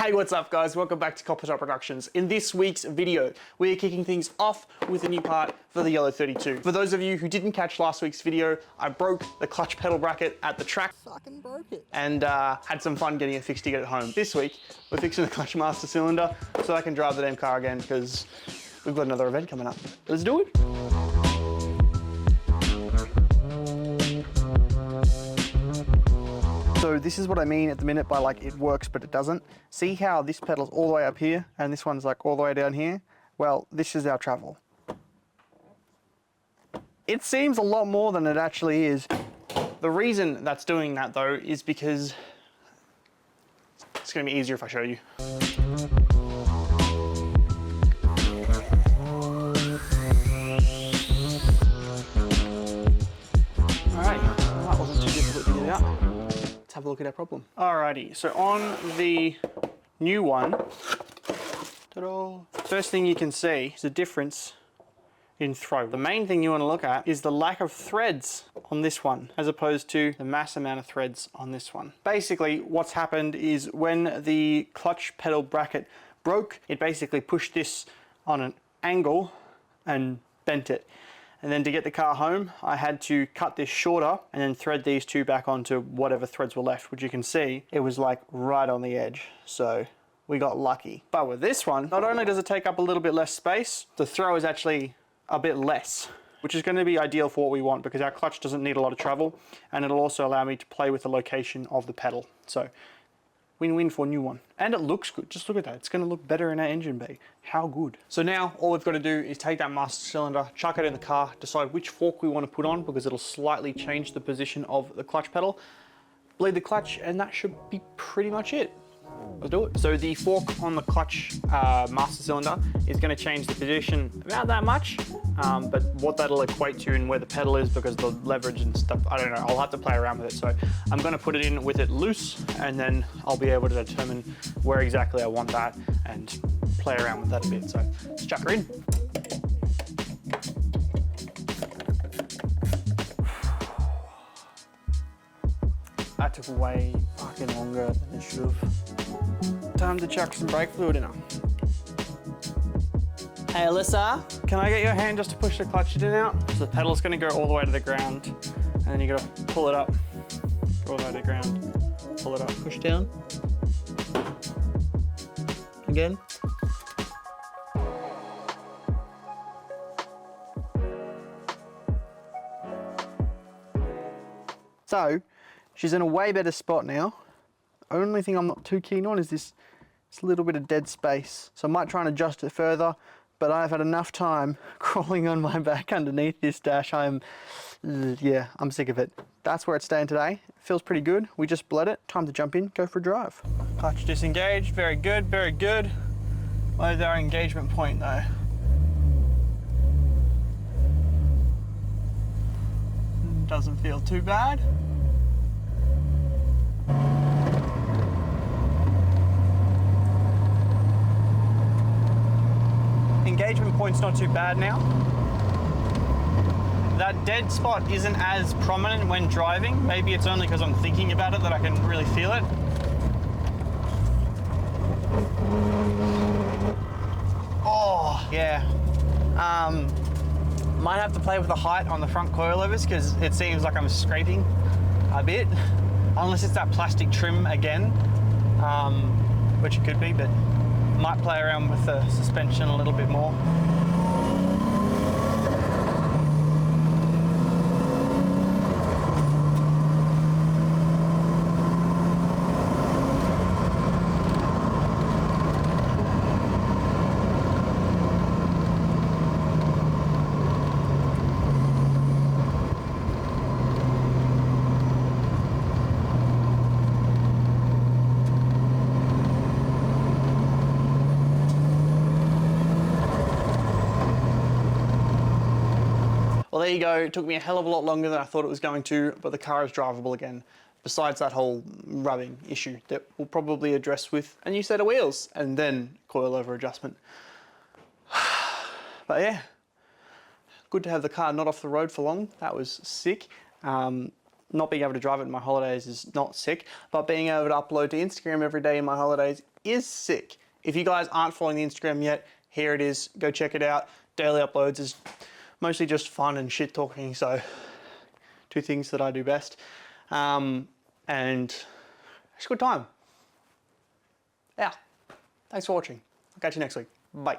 Hey, what's up guys? Welcome back to Copper Top Productions. In this week's video, we are kicking things off with a new part for the R32. For those of you who didn't catch last week's video, I broke the clutch pedal bracket at the track. Fucking broke it. And had some fun getting it fixed to get it home. This week, we're fixing the clutch master cylinder so I can drive the damn car again because we've got another event coming up. Let's do it. So this is what I mean at the minute by like it works but it doesn't. See how this pedal's all the way up here and this one's like all the way down here? Well, this is our travel. It seems a lot more than it actually is. The reason that's doing that though is because it's going to be easier if I show you. Alright, that wasn't too difficult to get out. Let's have a look at our problem. Alrighty, so on the new one, first thing you can see is a difference in throw. The main thing you want to look at is the lack of threads on this one as opposed to the mass amount of threads on this one. Basically what's happened is when the clutch pedal bracket broke, it basically pushed this on an angle and bent it. And then to get the car home, I had to cut this shorter and then thread these two back onto whatever threads were left, which you can see, it was like right on the edge. So we got lucky. But with this one, not only does it take up a little bit less space, the throw is actually a bit less, which is going to be ideal for what we want because our clutch doesn't need a lot of travel and it'll also allow me to play with the location of the pedal. So win-win for a new one. And it looks good. Just look at that. It's going to look better in our engine bay. How good. So now all we've got to do is take that master cylinder, chuck it in the car, decide which fork we want to put on because it'll slightly change the position of the clutch pedal, bleed the clutch, and that should be pretty much it. Let's do it. So the fork on the clutch master cylinder is going to change the position about that much, but what that'll equate to and where the pedal is because the leverage and stuff, I don't know, I'll have to play around with it. So I'm going to put it in with it loose and then I'll be able to determine where exactly I want that and play around with that a bit. So let's chuck her in. That took way fucking longer than it should have. Time to chuck some brake fluid in her. Hey Alyssa, can I get your hand just to push the clutch in out? So the pedal's gonna go all the way to the ground and then you gotta pull it up, go all the way to the ground, pull it up, push down. Again. So, she's in a way better spot now. Only thing I'm not too keen on is this little bit of dead space. So I might try and adjust it further, but I've had enough time crawling on my back underneath this dash. I'm sick of it. That's where it's staying today. It feels pretty good. We just bled it. Time to jump in, go for a drive. Clutch disengaged, very good, very good. Where's our engagement point though? Doesn't feel too bad. Engagement point's not too bad now. That dead spot isn't as prominent when driving. Maybe it's only because I'm thinking about it that I can really feel it. Oh, yeah. Might have to play with the height on the front coilovers because it seems like I'm scraping a bit. Unless it's that plastic trim again, which it could be, but might play around with the suspension a little bit more. Well, there you go. It took me a hell of a lot longer than I thought it was going to, but the car is drivable again. Besides that whole rubbing issue that we'll probably address with a new set of wheels and then coilover adjustment. But yeah, good to have the car not off the road for long. That was sick. not being able to drive it in my holidays is not sick, but being able to upload to Instagram every day in my holidays is sick. If you guys aren't following the Instagram yet, here it is. Go check it out. Daily uploads is mostly just fun and shit talking, so 2 things that I do best. And it's a good time. Yeah. Thanks for watching. I'll catch you next week. Bye.